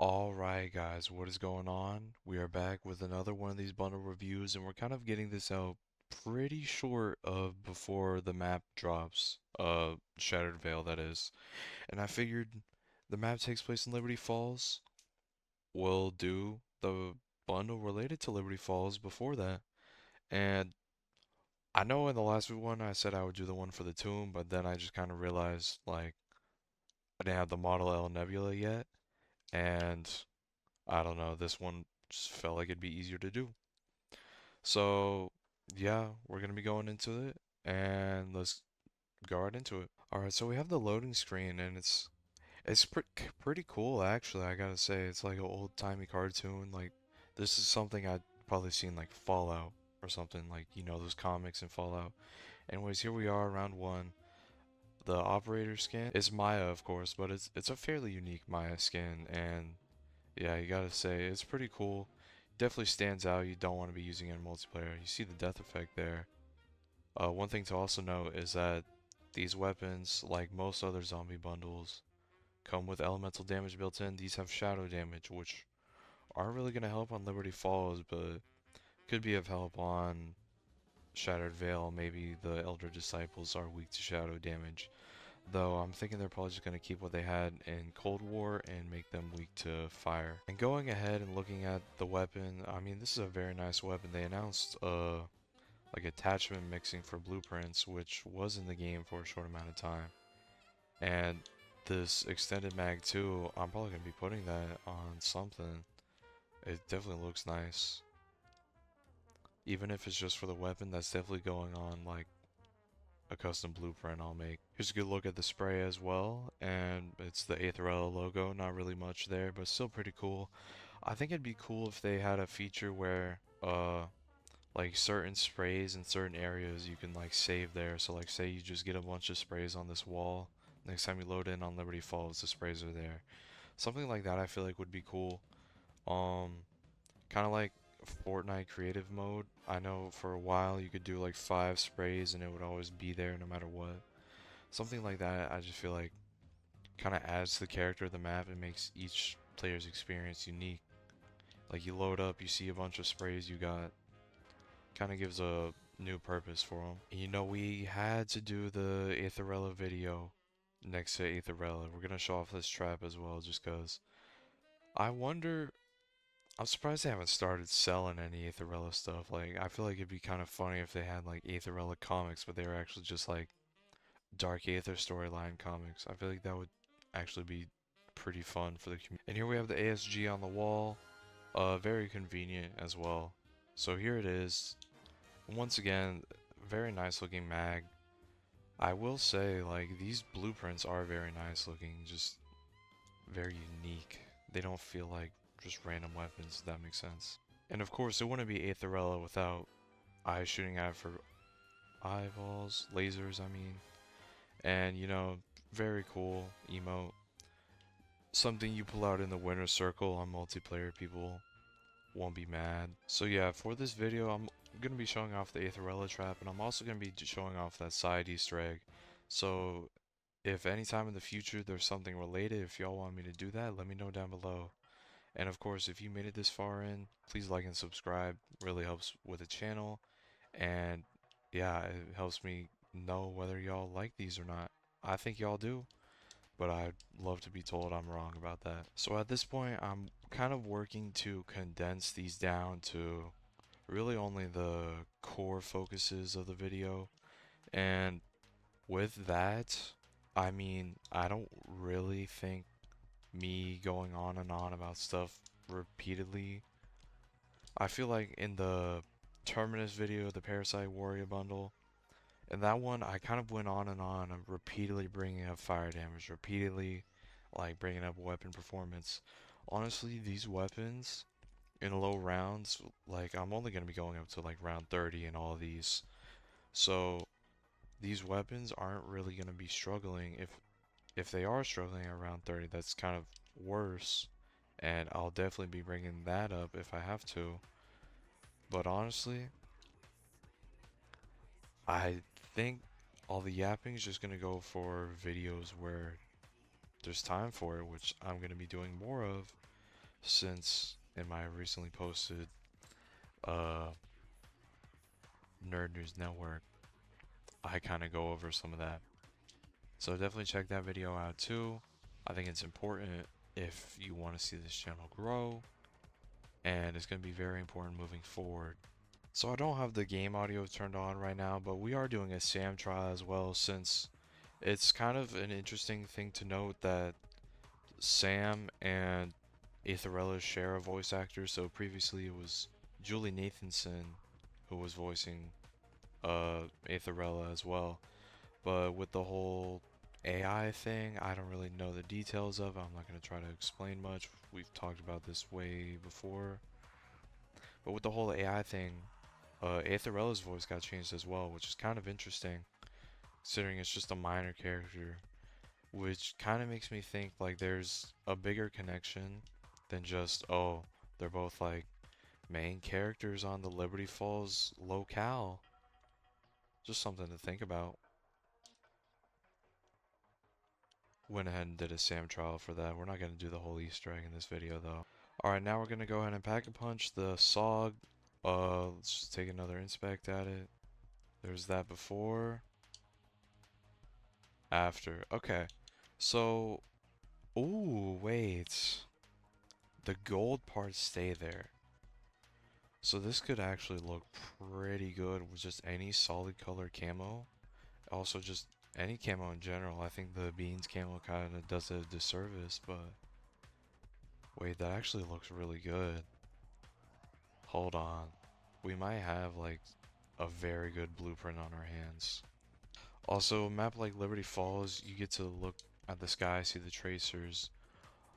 Alright guys, what is going on? We are back with another one of these bundle reviews and we're kind of getting this out pretty short of before the map drops. Shattered Veil that is. And I figured the map takes place in Liberty Falls. We'll do the bundle related to Liberty Falls before that. And I know in the last one I said I would do the one for the tomb, but then I just kind of realized like I didn't have the Model L Nebula yet. And I don't know, this one just felt like it'd be easier to do. So, yeah, we're gonna be going into it and let's go right into it. All right, so we have the loading screen and it's pretty cool actually. I gotta say, it's like an old-timey cartoon. Like this is something I'd probably seen like Fallout or something, like those comics in Fallout. Anyways, here we are, round one. The operator skin is Maya, of course, but it's a fairly unique Maya skin, and yeah, you gotta say, it's pretty cool. Definitely stands out. You don't want to be using it in multiplayer. You see the death effect there. One thing to also note is that these weapons, like most other zombie bundles, come with elemental damage built in. These have shadow damage, which aren't really going to help on Liberty Falls, but could be of help on Shattered Veil. Maybe the Elder Disciples are weak to shadow damage. Though I'm thinking they're probably just going to keep what they had in Cold War and make them weak to fire. And going ahead and looking at the weapon, I mean, this is a very nice weapon. They announced like attachment mixing for blueprints, which was in the game for a short amount of time. And this extended mag too, I'm probably going to be putting that on something. It definitely looks nice. Even if it's just for the weapon, that's definitely going on like a custom blueprint I'll make. Here's a good look at the spray as well, and it's the Aetherella logo, not really much there, but still pretty cool. I think it'd be cool if they had a feature where, like certain sprays in certain areas you can like save there. So like say you just get a bunch of sprays on this wall, next time you load in on Liberty Falls, the sprays are there. Something like that I feel like would be cool. Um, Kind of like Fortnite creative mode. I know for a while you could do like 5 sprays and it would always be there no matter what. Something like that, I just feel like kind of adds to the character of the map and makes each player's experience unique. Like you load up, you see a bunch of sprays you got, kind of gives a new purpose for them. We had to do the Aetherella video next to Aetherella. We're gonna show off this trap as well, just cause I wonder. I'm surprised they haven't started selling any Aetherella stuff. Like, I feel like it'd be kind of funny if they had like Aetherella comics, but they were actually just like Dark Aether storyline comics. I feel like that would actually be pretty fun for the community. And here we have the ASG on the wall. Very convenient as well. So here it is. Once again, very nice looking mag. I will say, like, these blueprints are very nice looking, just very unique. They don't feel like just random weapons, if that makes sense. And of course, it wouldn't be Aetherella without eyes shooting out for eyeballs, lasers, I mean. And, very cool emote. Something you pull out in the winner circle on multiplayer, people won't be mad. So yeah, for this video, I'm going to be showing off the Aetherella trap, and I'm also going to be showing off that side Easter egg. So if anytime in the future there's something related, if y'all want me to do that, let me know down below. And of course, if you made it this far in, please like and subscribe. Really helps with the channel. And yeah, it helps me know whether y'all like these or not. I think y'all do, but I'd love to be told I'm wrong about that. So at this point, I'm kind of working to condense these down to really only the core focuses of the video. And with that, I mean, I don't really think me going on and on about stuff repeatedly. I feel like in the Terminus video, the Parasite Warrior bundle, in that one, I kind of went on and on of repeatedly bringing up fire damage, repeatedly like bringing up weapon performance. Honestly, these weapons in low rounds, like I'm only going to be going up to like round 30 in all of these. So these weapons aren't really going to be struggling. If they are struggling at round 30, that's kind of worse. And I'll definitely be bringing that up if I have to. But honestly, I think all the yapping is just going to go for videos where there's time for it, which I'm going to be doing more of. since in my recently posted uh, Nerd News Network, I kind of go over some of that. So definitely check that video out too. I think it's important if you want to see this channel grow, and it's going to be very important moving forward. So I don't have the game audio turned on right now, but we are doing a SAM trial as well, since it's kind of an interesting thing to note that Sam and Aetherella share a voice actor. So previously it was Julie Nathanson who was voicing Aetherella as well. But with the whole AI thing, I don't really know the details of it. I'm not going to try to explain much. We've talked about this way before. But with the whole AI thing, Aetherella's voice got changed as well, which is kind of interesting, considering it's just a minor character. Which kind of makes me think like there's a bigger connection than just, oh, they're both like main characters on the Liberty Falls locale. Just something to think about. Went ahead and did a SAM trial for that. We're not going to do the whole Easter egg in this video though. Alright, now we're going to go ahead and pack a punch the SOG. Let's just take another inspect at it. There's that before. After. Okay. So, ooh, wait. The gold parts stay there. So this could actually look pretty good with just any solid color camo. Also just any camo in general. I think the beans camo kind of does a disservice, but wait, that actually looks really good. Hold on. We might have like a very good blueprint on our hands. Also, a map like Liberty Falls, you get to look at the sky, see the tracers.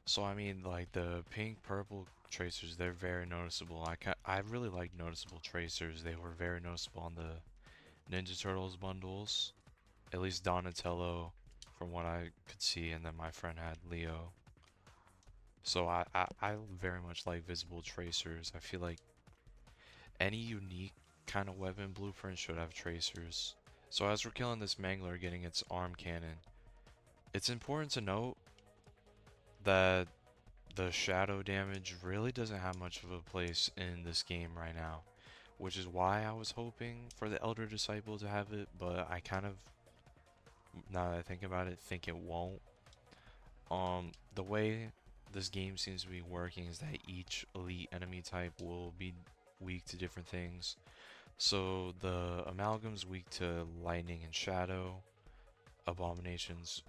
So I mean, like the pink, purple tracers, they're very noticeable. I really like noticeable tracers. They were very noticeable on the Ninja Turtles bundles. At least Donatello, from what I could see, and then my friend had Leo. So I very much like visible tracers. I feel like any unique kind of weapon blueprint should have tracers. So as we're killing this Mangler getting its arm cannon, it's important to note that the shadow damage really doesn't have much of a place in this game right now, which is why I was hoping for the Elder Disciple to have it, but I kind of, now that I think about it, think it won't. The way this game seems to be working is that each elite enemy type will be weak to different things. So the Amalgam's weak to lightning and shadow, Abomination's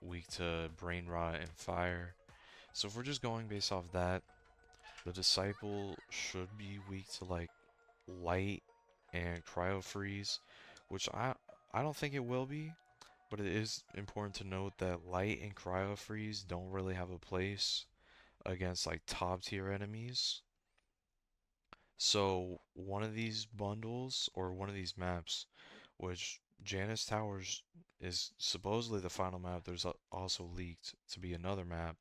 weak to brain rot and fire. So if we're just going based off that, the Disciple should be weak to like light and cryo freeze, which I don't think it will be, but it is important to note that light and cryo freeze don't really have a place against like top tier enemies. So one of these bundles or one of these maps, which Janus Towers is supposedly the final map, there's also leaked to be another map.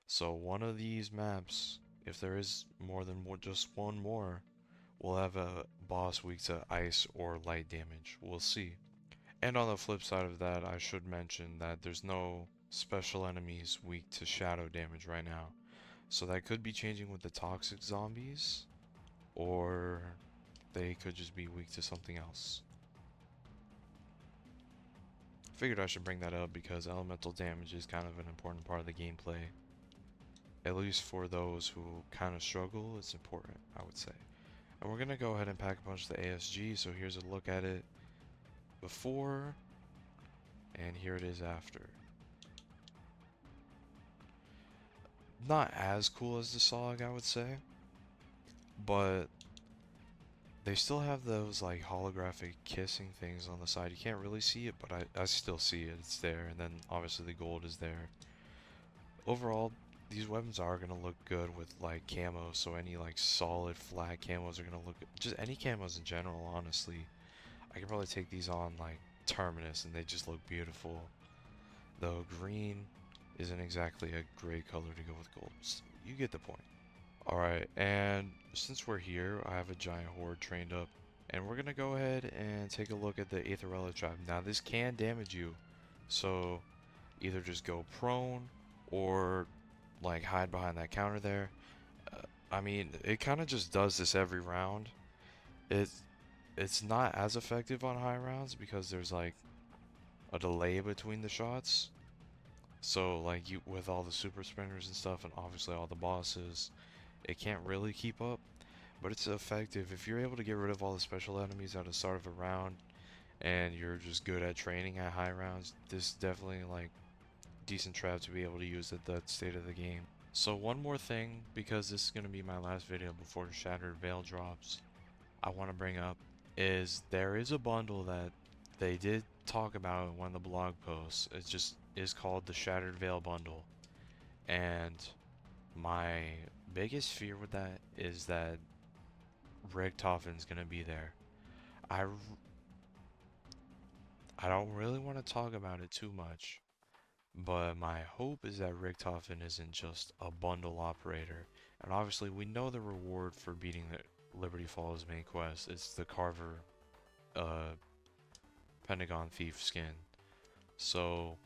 So one of these maps, if there is more than just one more, will have a boss weak to ice or light damage. We'll see. And on the flip side of that, I should mention that there's no special enemies weak to shadow damage right now. So that could be changing with the toxic zombies, or they could just be weak to something else. Figured I should bring that up because elemental damage is kind of an important part of the gameplay. At least for those who kind of struggle, it's important, I would say. And we're going to go ahead and pack a punch the ASG, so here's a look at it before, and here it is after. Not as cool as the SOG, I would say, but they still have those like holographic kissing things on the side. You can't really see it, but I still see it. It's there, and then obviously the gold is there. Overall, these weapons are going to look good with like camo, so any like solid flat camos are going to look good. Just any camos in general, honestly. I could probably take these on like Terminus and they just look beautiful. Though green isn't exactly a great color to go with gold. You get the point. Alright, and since we're here, I have a giant horde trained up. And we're going to go ahead and take a look at the Aetherella trap. Now this can damage you, so either just go prone or like hide behind that counter there. Uh, I mean, it kind of just does this every round. It's it's not as effective on high rounds because there's like a delay between the shots. So like you with all the super sprinters and stuff, and obviously all the bosses, it can't really keep up. But it's effective if you're able to get rid of all the special enemies at the start of a round, and you're just good at training at high rounds. This is definitely like decent trap to be able to use at that state of the game. So one more thing, because this is going to be my last video before the Shattered Veil drops, I want to bring up is there is a bundle that they did talk about in one of the blog posts. It just is called the Shattered Veil bundle. And my biggest fear with that is that Richtofen's going to be there. I, I don't really want to talk about it too much, but my hope is that Richtofen isn't just a bundle operator. And obviously we know the reward for beating the Liberty Falls main quest. It's the Carver uh, Pentagon Thief skin. So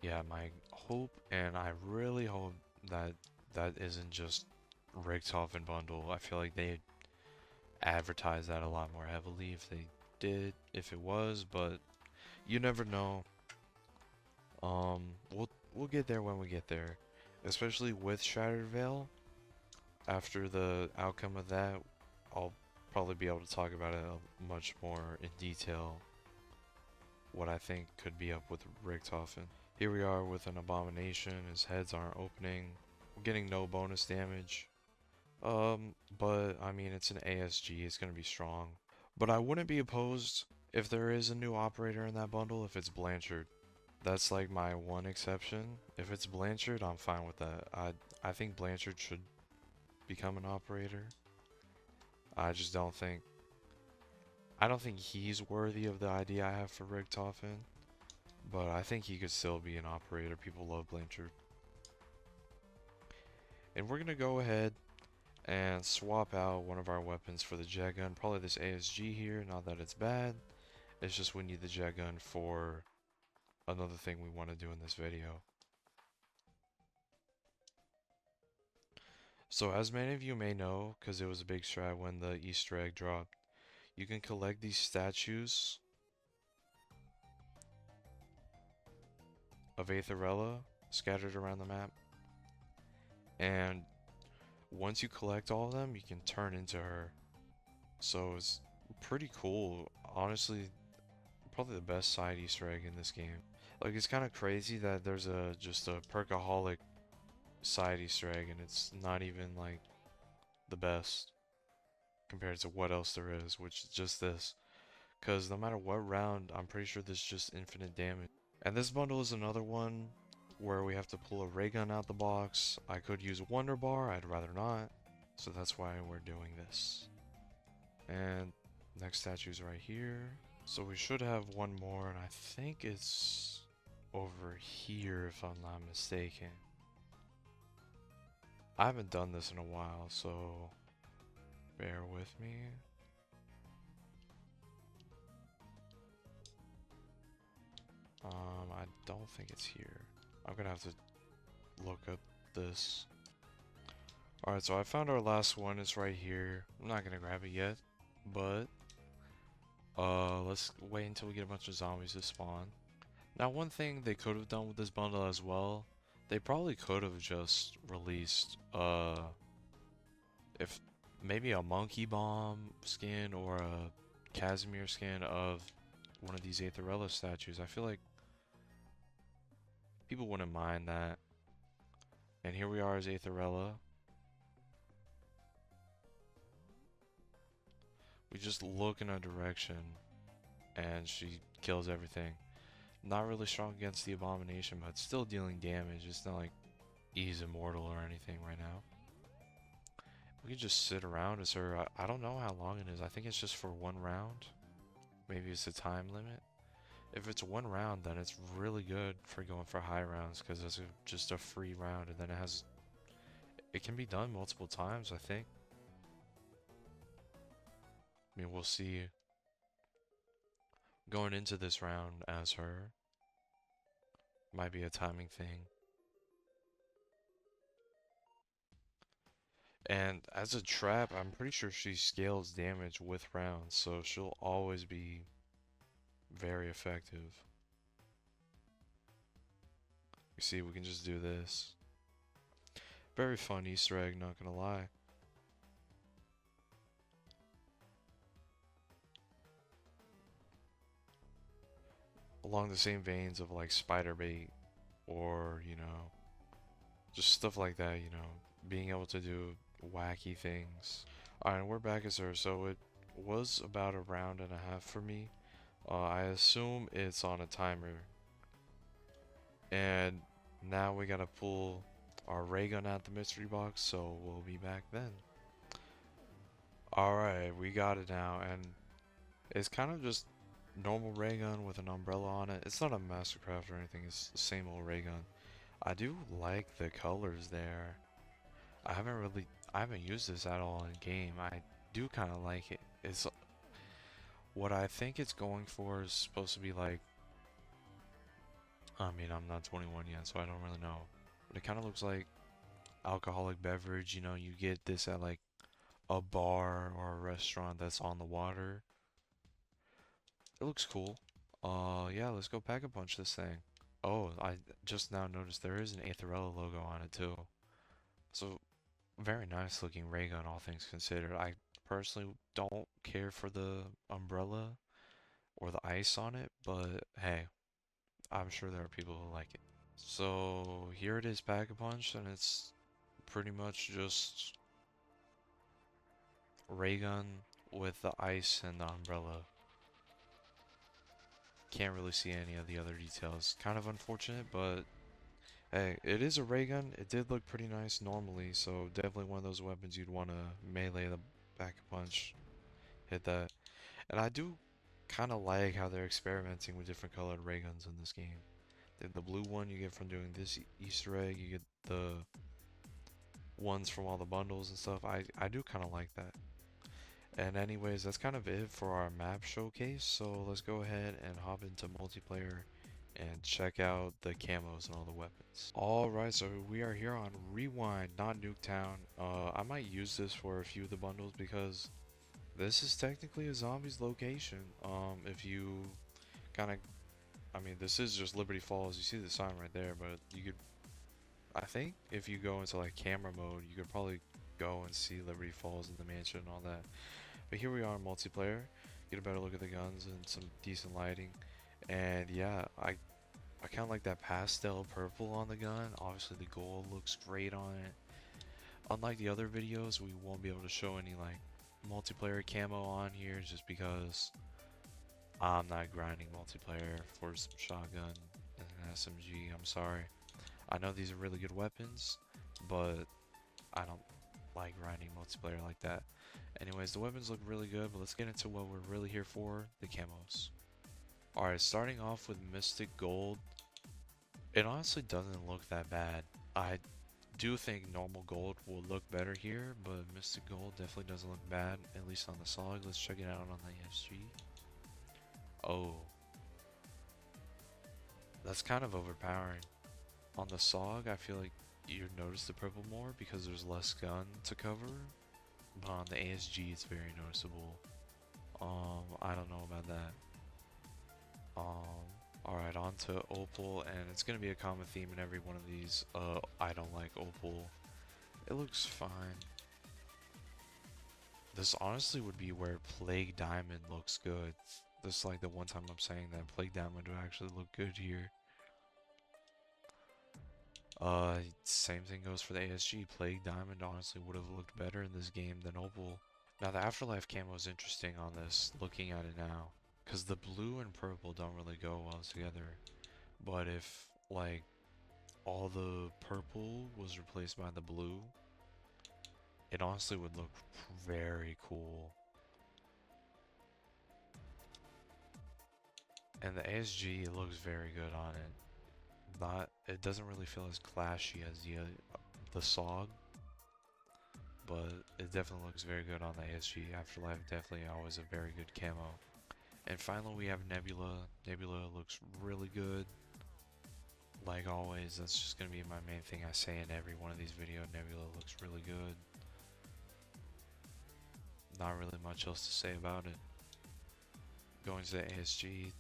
yeah, my hope, and I really hope that that isn't just Richtofen bundle. I feel like they advertise that a lot more heavily if they did, if it was, but you never know. We'll get there when we get there, especially with Shattered Veil. After the outcome of that, I'll probably be able to talk about it much more in detail. What I think could be up with Richtofen. Here we are with an Abomination. His heads aren't opening. We're getting no bonus damage. But I mean, it's an ASG. It's gonna be strong. But I wouldn't be opposed if there is a new operator in that bundle if it's Blanchard. That's like my one exception. If it's Blanchard, I'm fine with that. I think Blanchard should become an operator. I just don't think I don't think he's worthy of the idea I have for Richtofen, but I think he could still be an operator. People love Blanchard. And we're gonna go ahead and swap out one of our weapons for the jet gun. Probably this ASG here, not that it's bad. It's just we need the jet gun for another thing we want to do in this video. So as many of you may know, because it was a big strat when the Easter egg dropped, you can collect these statues of Aetherella scattered around the map. And once you collect all of them, you can turn into her. So it's pretty cool. Honestly, probably the best side Easter egg in this game. Like, it's kind of crazy that there's just a perkaholic side Easter egg, and it's not even like the best compared to what else there is, which is just this. Because no matter what round, I'm pretty sure there's just infinite damage. And this bundle is another one where we have to pull a ray gun out the box. I could use Wonder Bar, I'd rather not. So that's why we're doing this. And next statue's right here. So we should have one more, and I think it's over here if I'm not mistaken. I haven't done this in a while, so bear with me. I don't think it's here. I'm gonna have to look up this. Alright, so I found our last one. It's right here. I'm not gonna grab it yet, but let's wait until we get a bunch of zombies to spawn. Now, one thing they could have done with this bundle as well, they probably could have just released if maybe a monkey bomb skin or a Casimir skin of one of these Aetherella statues. I feel like people wouldn't mind that. And here we are as Aetherella. We just look in a direction and she kills everything. Not really strong against the Abomination, but still dealing damage. It's not like he's immortal or anything right now. We can just sit around as her. I don't know how long it is. I think it's just for one round. Maybe it's a time limit. If it's one round, then it's really good for going for high rounds because it's just a free round, and then it can be done multiple times, I think. I mean, we'll see going into this round as her. Might be a timing thing. And as a trap, I'm pretty sure she scales damage with rounds, so she'll always be very effective. You see, we can just do this. Very fun Easter egg, not gonna lie. Along the same veins of like spider bait or, just stuff like that, being able to do wacky things. Alright, we're back at her, so it was about a round and a half for me. I assume it's on a timer. And now we gotta pull our ray gun out the mystery box, so we'll be back then. Alright, we got it now, and it's kind of just normal ray gun with an umbrella on it. It's not a mastercraft or anything, it's the same old ray gun. I do like the colors there. I haven't used this at all in game. I do kind of like it. It's what I think it's going for is supposed to be like, I mean, I'm not 21 yet, so I don't really know. But it kind of looks like alcoholic beverage, you get this at like a bar or a restaurant that's on the water. It looks cool. Yeah, let's go pack a punch this thing. Oh, I just now noticed there is an Aetherella logo on it too. So, very nice looking ray gun, all things considered. I personally don't care for the umbrella or the ice on it, but hey, I'm sure there are people who like it. So, here it is, pack a punch, and it's pretty much just ray gun with the ice and the umbrella. Can't really see any of the other details. Kind of unfortunate, but hey, it is a ray gun. It did look pretty nice normally, so definitely one of those weapons you'd want to melee the back punch, hit that. And I do kind of like how they're experimenting with different colored ray guns in this game. The blue one you get from doing this Easter egg, you get the ones from all the bundles and stuff. I do kind of like that. And anyways, that's kind of it for our map showcase. So let's go ahead and hop into multiplayer and check out the camos and all the weapons. Alright, so we are here on Rewind, not Nuketown. I might use this for a few of the bundles because this is technically a zombie's location. If you kind of, I mean, this is just Liberty Falls. You see the sign right there, but you could, I think if you go into like camera mode, you could probably go and see Liberty Falls in the mansion and all that. But here we are in multiplayer. Get a better look at the guns and some decent lighting. And yeah, I kind of like that pastel purple on the gun. Obviously the gold looks great on it. Unlike the other videos, we won't be able to show any like multiplayer camo on here just because I'm not grinding multiplayer for some shotgun and an SMG. I'm sorry. I know these are really good weapons, but I don't like grinding multiplayer like that. Anyways, the weapons look really good, but let's get into what we're really here for, the camos. Alright, starting off with Mystic Gold. It honestly doesn't look that bad. I do think normal gold will look better here, but Mystic Gold definitely doesn't look bad, at least on the SOG. Let's check it out on the ESG. Oh, that's kind of overpowering. On the SOG, I feel like you notice the purple more because there's less gun to cover, but on the ASG it's very noticeable. I don't know about that. Alright, on to Opal, and it's gonna be a common theme in every one of these. I don't like Opal. It looks fine. This honestly would be where Plague Diamond looks good. This is like the one time I'm saying that Plague Diamond would actually look good here. Same thing goes for the ASG. Plague Diamond honestly would have looked better in this game than Opal. Now the Afterlife camo is interesting on this, looking at it now. Because the blue and purple don't really go well together. But if, like, all the purple was replaced by the blue, it honestly would look very cool. And the ASG looks very good on it. It doesn't really feel as clashy as the SOG, but it definitely looks very good on the ASG. Afterlife definitely always a very good camo. And finally we have Nebula. Nebula looks really good. Like always, that's just gonna be my main thing I say in every one of these videos. Nebula looks really good. not really much else to say about it. Going to the ASG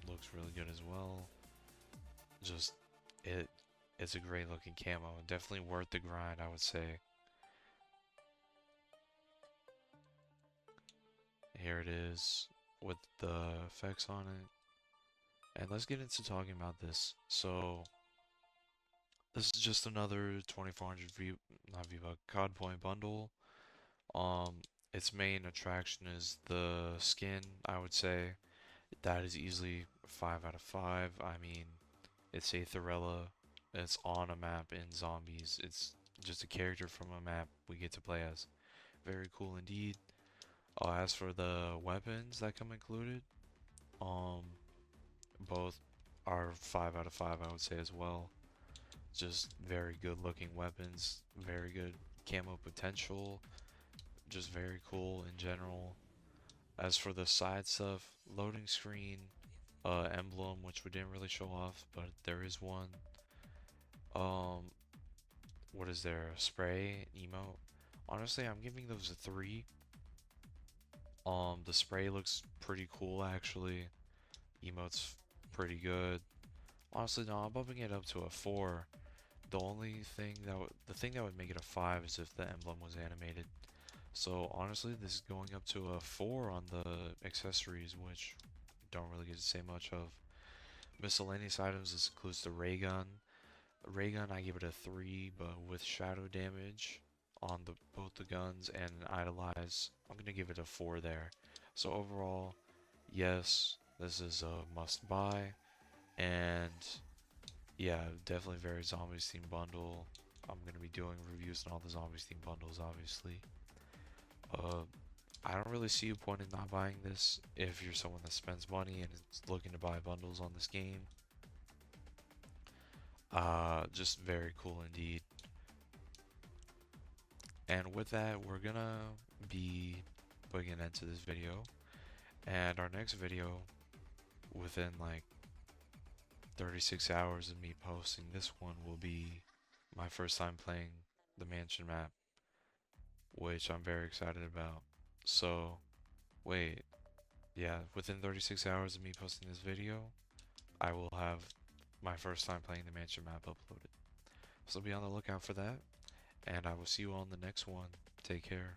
looks really good as well. Just it it's a great looking camo. Definitely worth the grind, I would say. Here it is with the effects on it. And let's get into talking about this. So this is just another 2400 V not V-Buck COD point bundle. Um its main attraction is the skin, I would say. That is easily 5 out of 5. I mean, it's Aetherella. It's on a map in zombies. It's just a character from a map we get to play as. Very cool indeed. As for the weapons that come included, um, both are 5 out of 5, I would say as well. Just very good looking weapons, very good camo potential, just very cool in general. As for the side stuff, loading screen, emblem, which we didn't really show off, but there is one. Um, what is there? Spray, emote. Honestly, I'm giving those a 3. The spray looks pretty cool actually. Emote's pretty good. Honestly, no, I'm bumping it up to a 4. The thing that would make it a 5 is if the emblem was animated. So honestly, this is going up to a 4 on the accessories, which don't really get to say much of. Miscellaneous items, this includes the ray gun. The ray gun, I give it a 3, but with shadow damage on both the guns and idolize, I'm gonna give it a 4 there. So overall, yes, this is a must buy, and yeah, definitely very zombies themed bundle. I'm gonna be doing reviews on all the zombies themed bundles, obviously. Uh, I don't really see a point in not buying this if you're someone that spends money and is looking to buy bundles on this game. Just very cool indeed. And with that, we're gonna be putting an end to this video. And our next video, within like 36 hours of me posting this one, will be my first time playing the mansion map, which I'm very excited about. So, wait, yeah, within 36 hours of me posting this video, I will have my first time playing the mansion map uploaded. So be on the lookout for that, and I will see you on the next one. Take care.